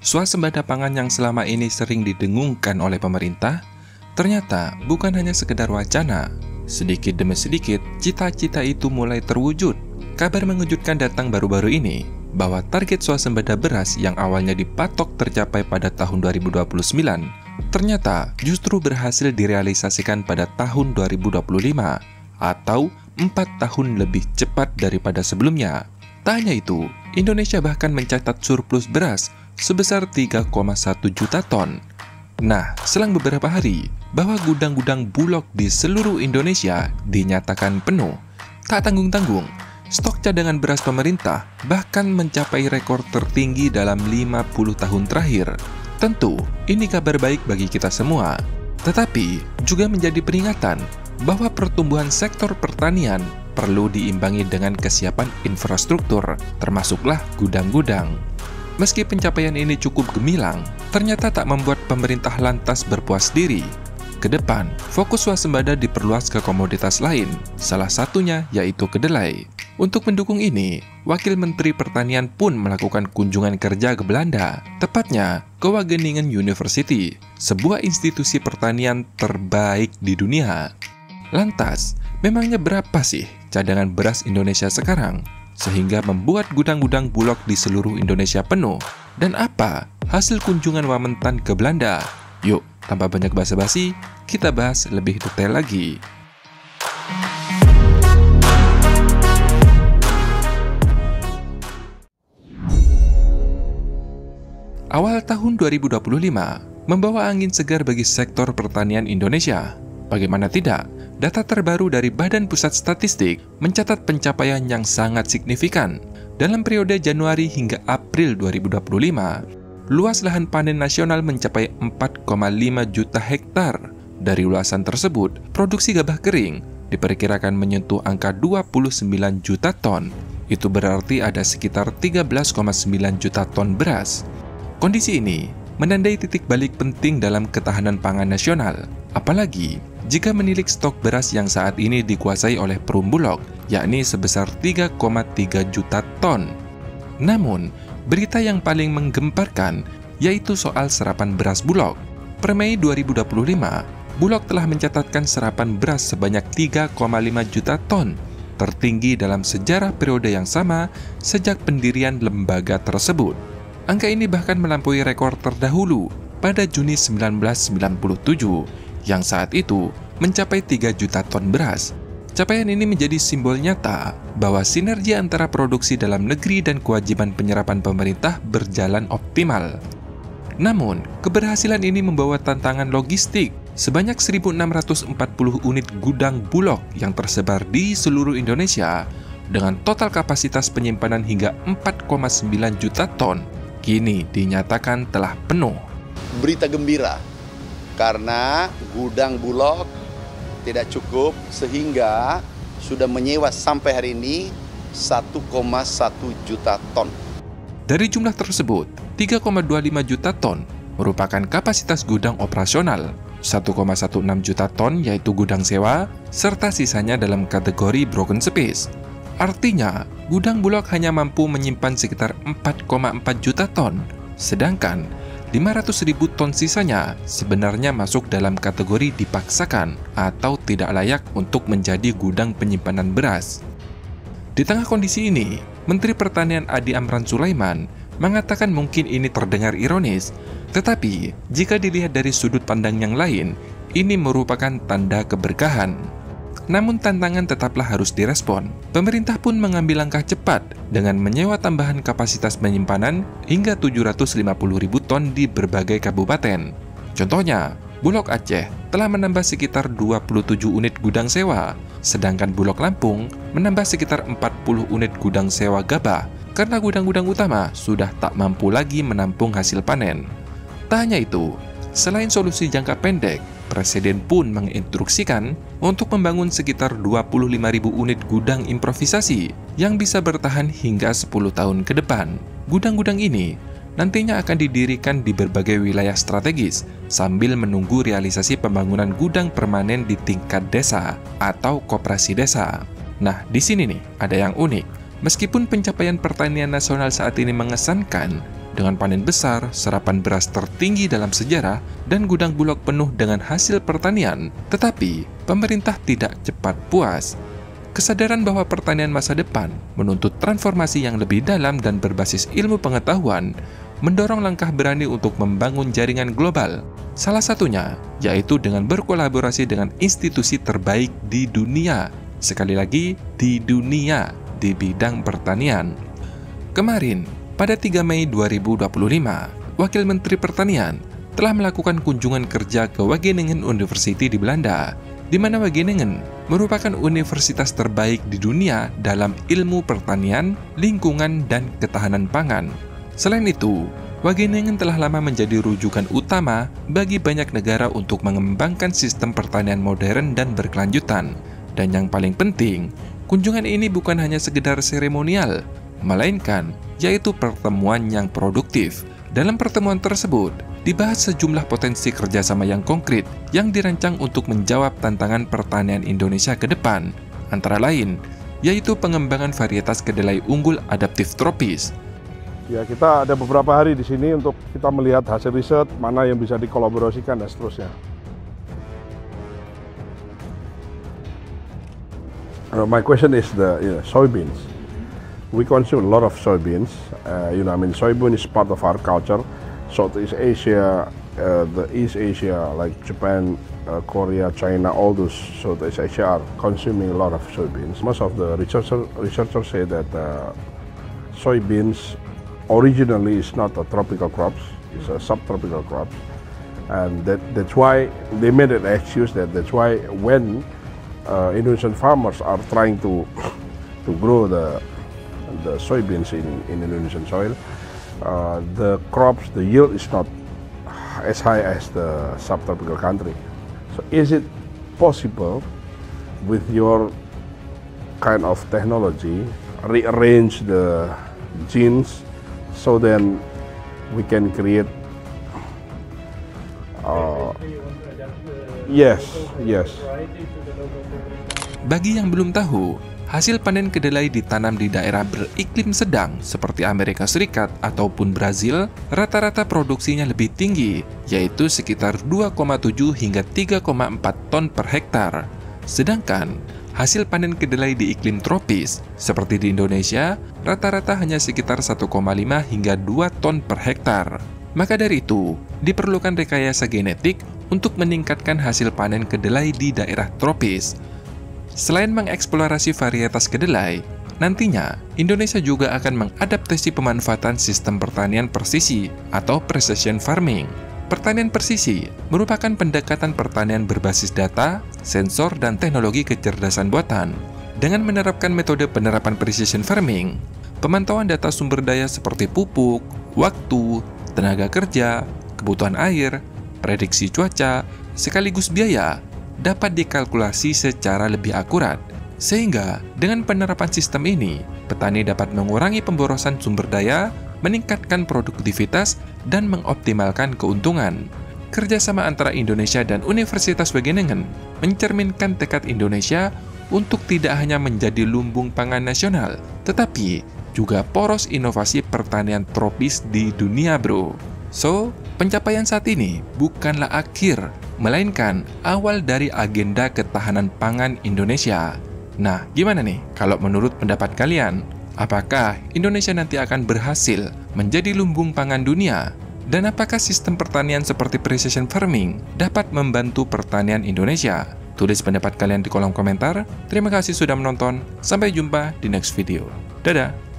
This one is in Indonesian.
Swasembada pangan yang selama ini sering didengungkan oleh pemerintah, ternyata bukan hanya sekedar wacana. Sedikit demi sedikit, cita-cita itu mulai terwujud. Kabar mengejutkan datang baru-baru ini, bahwa target swasembada beras yang awalnya dipatok tercapai pada tahun 2029, ternyata justru berhasil direalisasikan pada tahun 2025, atau 4 tahun lebih cepat daripada sebelumnya. Tak hanya itu, Indonesia bahkan mencatat surplus beras sebesar 3,1 juta ton. Nah, selang beberapa hari, bahwa gudang-gudang Bulog di seluruh Indonesia dinyatakan penuh. Tak tanggung-tanggung, stok cadangan beras pemerintah bahkan mencapai rekor tertinggi dalam 50 tahun terakhir. Tentu, ini kabar baik bagi kita semua. Tetapi, juga menjadi peringatan bahwa pertumbuhan sektor pertanian perlu diimbangi dengan kesiapan infrastruktur, termasuklah gudang-gudang. Meski pencapaian ini cukup gemilang, ternyata tak membuat pemerintah lantas berpuas diri. Kedepan, fokus swasembada diperluas ke komoditas lain, salah satunya yaitu kedelai. Untuk mendukung ini, Wakil Menteri Pertanian pun melakukan kunjungan kerja ke Belanda, tepatnya ke Wageningen University, sebuah institusi pertanian terbaik di dunia. Lantas, memangnya berapa sih cadangan beras Indonesia sekarang? Sehingga membuat gudang-gudang Bulog di seluruh Indonesia penuh. Dan apa hasil kunjungan Wamentan ke Belanda? Yuk, tanpa banyak basa-basi, kita bahas lebih detail lagi. Awal tahun 2025 membawa angin segar bagi sektor pertanian Indonesia. Bagaimana tidak, data terbaru dari Badan Pusat Statistik mencatat pencapaian yang sangat signifikan. Dalam periode Januari hingga April 2025, luas lahan panen nasional mencapai 4,5 juta hektar. Dari luasan tersebut, produksi gabah kering diperkirakan menyentuh angka 29 juta ton. Itu berarti ada sekitar 13,9 juta ton beras. Kondisi ini menandai titik balik penting dalam ketahanan pangan nasional, apalagi jika menilik stok beras yang saat ini dikuasai oleh Perum Bulog, yakni sebesar 3,3 juta ton. Namun, berita yang paling menggemparkan yaitu soal serapan beras Bulog. Per Mei 2025, Bulog telah mencatatkan serapan beras sebanyak 3,5 juta ton, tertinggi dalam sejarah periode yang sama sejak pendirian lembaga tersebut. Angka ini bahkan melampaui rekor terdahulu pada Juni 1997, yang saat itu mencapai 3 juta ton beras. Capaian ini menjadi simbol nyata bahwa sinergi antara produksi dalam negeri dan kewajiban penyerapan pemerintah berjalan optimal. Namun, keberhasilan ini membawa tantangan logistik. Sebanyak 1.640 unit gudang Bulog yang tersebar di seluruh Indonesia dengan total kapasitas penyimpanan hingga 4,9 juta ton, kini dinyatakan telah penuh. Berita gembira, karena gudang Bulog tidak cukup sehingga sudah menyewa sampai hari ini 1,1 juta ton. Dari jumlah tersebut, 3,25 juta ton merupakan kapasitas gudang operasional, 1,16 juta ton yaitu gudang sewa, serta sisanya dalam kategori broken space. Artinya, gudang Bulog hanya mampu menyimpan sekitar 4,4 juta ton, sedangkan 500.000 ton sisanya sebenarnya masuk dalam kategori dipaksakan atau tidak layak untuk menjadi gudang penyimpanan beras. Di tengah kondisi ini, Menteri Pertanian Adi Amran Sulaiman mengatakan mungkin ini terdengar ironis, tetapi jika dilihat dari sudut pandang yang lain, ini merupakan tanda keberkahan. Namun tantangan tetaplah harus direspon. Pemerintah pun mengambil langkah cepat dengan menyewa tambahan kapasitas penyimpanan hingga 750.000 ton di berbagai kabupaten. Contohnya, Bulog Aceh telah menambah sekitar 27 unit gudang sewa, sedangkan Bulog Lampung menambah sekitar 40 unit gudang sewa gabah karena gudang-gudang utama sudah tak mampu lagi menampung hasil panen. Tak hanya itu, selain solusi jangka pendek, Presiden pun menginstruksikan untuk membangun sekitar 25.000 unit gudang improvisasi yang bisa bertahan hingga 10 tahun ke depan. Gudang-gudang ini nantinya akan didirikan di berbagai wilayah strategis sambil menunggu realisasi pembangunan gudang permanen di tingkat desa atau koperasi desa. Nah, di sini nih ada yang unik. Meskipun pencapaian pertanian nasional saat ini mengesankan, Dengan panen besar, serapan beras tertinggi dalam sejarah, dan gudang Bulog penuh dengan hasil pertanian, tetapi pemerintah tidak cepat puas. Kesadaran bahwa pertanian masa depan menuntut transformasi yang lebih dalam dan berbasis ilmu pengetahuan, mendorong langkah berani untuk membangun jaringan global. Salah satunya, yaitu dengan berkolaborasi dengan institusi terbaik di dunia. Sekali lagi, di dunia, di bidang pertanian. Kemarin, pada 3 Mei 2025, Wakil Menteri Pertanian telah melakukan kunjungan kerja ke Wageningen University di Belanda, di mana Wageningen merupakan universitas terbaik di dunia dalam ilmu pertanian, lingkungan, dan ketahanan pangan. Selain itu, Wageningen telah lama menjadi rujukan utama bagi banyak negara untuk mengembangkan sistem pertanian modern dan berkelanjutan. Dan yang paling penting, kunjungan ini bukan hanya sekedar seremonial, melainkan yaitu pertemuan yang produktif. Dalam pertemuan tersebut, dibahas sejumlah potensi kerjasama yang konkret yang dirancang untuk menjawab tantangan pertanian Indonesia ke depan, antara lain, yaitu pengembangan varietas kedelai unggul adaptif tropis. Ya, kita ada beberapa hari di sini untuk kita melihat hasil riset, mana yang bisa dikolaborasikan dan seterusnya. My question is the soybeans. We consume a lot of soybeans. Soybean is part of our culture. Southeast Asia, the East Asia, like Japan, Korea, China, all those Southeast Asia are consuming a lot of soybeans. Most of the researchers say that soybeans originally is not a tropical crops; it's a subtropical crops, and that's why they made an excuse that's why when Indonesian farmers are trying to grow the soybeans in Indonesian soil, the crops, the yield is not as high as the subtropical country. So is it possible with your kind of technology rearrange the genes so then we can create yes. Bagi yang belum tahu, hasil panen kedelai ditanam di daerah beriklim sedang seperti Amerika Serikat ataupun Brazil, rata-rata produksinya lebih tinggi, yaitu sekitar 2,7 hingga 3,4 ton per hektar. Sedangkan hasil panen kedelai di iklim tropis, seperti di Indonesia, rata-rata hanya sekitar 1,5 hingga 2 ton per hektar. Maka dari itu, diperlukan rekayasa genetik untuk meningkatkan hasil panen kedelai di daerah tropis. Selain mengeksplorasi varietas kedelai, nantinya Indonesia juga akan mengadaptasi pemanfaatan sistem pertanian presisi atau precision farming. Pertanian presisi merupakan pendekatan pertanian berbasis data, sensor, dan teknologi kecerdasan buatan. Dengan menerapkan metode penerapan precision farming, pemantauan data sumber daya seperti pupuk, waktu, tenaga kerja, kebutuhan air, prediksi cuaca, sekaligus biaya dapat dikalkulasi secara lebih akurat. Sehingga, dengan penerapan sistem ini, petani dapat mengurangi pemborosan sumber daya, meningkatkan produktivitas, dan mengoptimalkan keuntungan. Kerjasama antara Indonesia dan Universitas Wageningen mencerminkan tekad Indonesia untuk tidak hanya menjadi lumbung pangan nasional, tetapi juga poros inovasi pertanian tropis di dunia, bro. So, pencapaian saat ini bukanlah akhir, melainkan awal dari agenda ketahanan pangan Indonesia. Nah, gimana nih kalau menurut pendapat kalian? Apakah Indonesia nanti akan berhasil menjadi lumbung pangan dunia? Dan apakah sistem pertanian seperti precision farming dapat membantu pertanian Indonesia? Tulis pendapat kalian di kolom komentar. Terima kasih sudah menonton. Sampai jumpa di next video. Dadah!